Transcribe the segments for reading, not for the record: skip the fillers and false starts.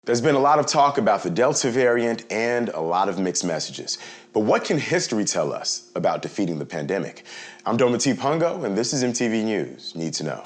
There's been a lot of talk about the Delta variant and a lot of mixed messages. But what can history tell us about defeating the pandemic? I'm Dometi Pongo, and this is MTV News Need to Know.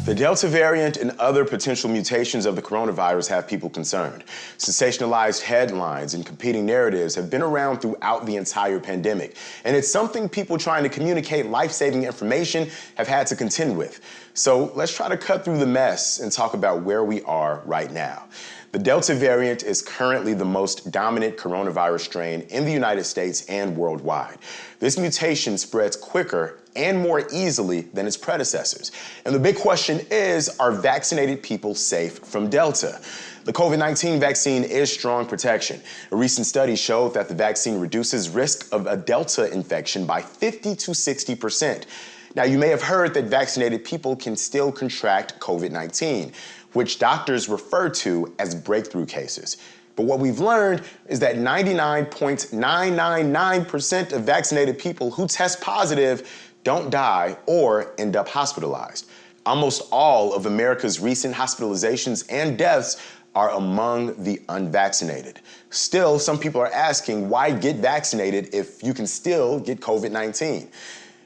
The Delta variant and other potential mutations of the coronavirus have people concerned. Sensationalized headlines and competing narratives have been around throughout the entire pandemic, and it's something people trying to communicate life-saving information have had to contend with. So let's try to cut through the mess and talk about where we are right now. The Delta variant is currently the most dominant coronavirus strain in the United States and worldwide. This mutation spreads quicker and more easily than its predecessors. And the big question is, are vaccinated people safe from Delta? The COVID-19 vaccine is strong protection. A recent study showed that the vaccine reduces risk of a Delta infection by 50 to 60%. Now, you may have heard that vaccinated people can still contract COVID-19, which doctors refer to as breakthrough cases. But what we've learned is that 99.999% of vaccinated people who test positive don't die or end up hospitalized. Almost all of America's recent hospitalizations and deaths are among the unvaccinated. Still, some people are asking, why get vaccinated if you can still get COVID-19?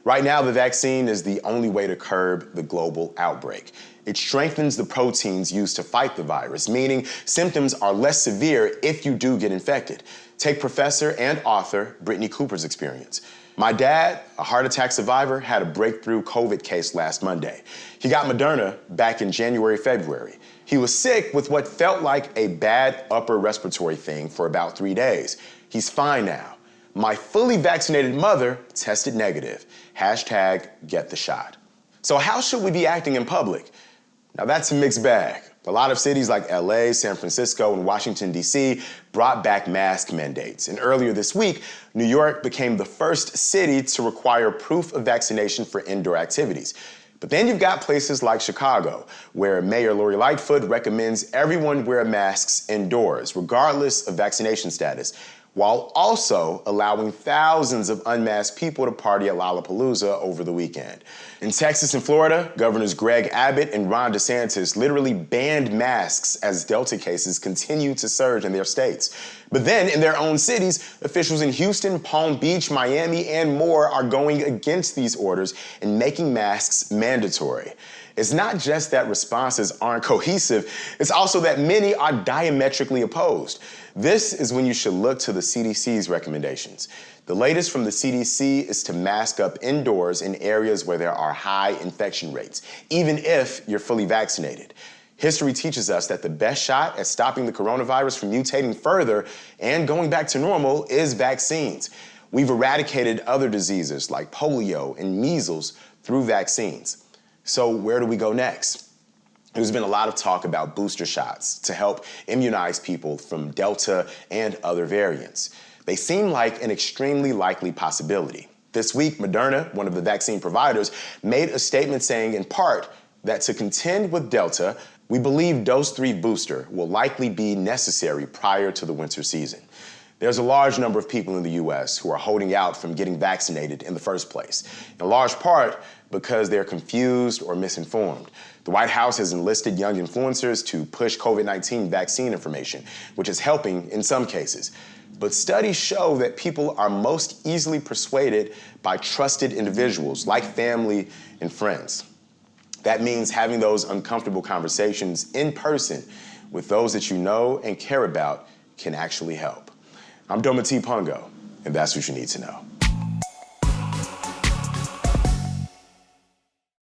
Right now, the vaccine is the only way to curb the global outbreak. It strengthens the proteins used to fight the virus, meaning symptoms are less severe if you do get infected. Take professor and author Brittany Cooper's experience. My dad, a heart attack survivor, had a breakthrough COVID case last Monday. He got Moderna back in January, February. He was sick with what felt like a bad upper respiratory thing for about 3 days. He's fine now. My fully vaccinated mother tested negative. #GetTheShot. So how should we be acting in public? Now that's a mixed bag. A lot of cities like LA, San Francisco, and Washington, D.C. brought back mask mandates. And earlier this week, New York became the first city to require proof of vaccination for indoor activities. But then you've got places like Chicago, where Mayor Lori Lightfoot recommends everyone wear masks indoors, regardless of vaccination status, while also allowing thousands of unmasked people to party at Lollapalooza over the weekend. In Texas and Florida, Governors Greg Abbott and Ron DeSantis literally banned masks as Delta cases continue to surge in their states. But then in their own cities, officials in Houston, Palm Beach, Miami, and more are going against these orders and making masks mandatory. It's not just that responses aren't cohesive, it's also that many are diametrically opposed. This is when you should look to the CDC's recommendations. The latest from the CDC is to mask up indoors in areas where there are high infection rates, even if you're fully vaccinated. History teaches us that the best shot at stopping the coronavirus from mutating further and going back to normal is vaccines. We've eradicated other diseases like polio and measles through vaccines. So where do we go next? There's been a lot of talk about booster shots to help immunize people from Delta and other variants. They seem like an extremely likely possibility. This week, Moderna, one of the vaccine providers, made a statement saying in part that to contend with Delta, we believe dose 3 booster will likely be necessary prior to the winter season. There's a large number of people in the U.S. who are holding out from getting vaccinated in the first place, in large part because they're confused or misinformed. The White House has enlisted young influencers to push COVID-19 vaccine information, which is helping in some cases. But studies show that people are most easily persuaded by trusted individuals like family and friends. That means having those uncomfortable conversations in person with those that you know and care about can actually help. I'm Dometi Pongo, and that's what you need to know.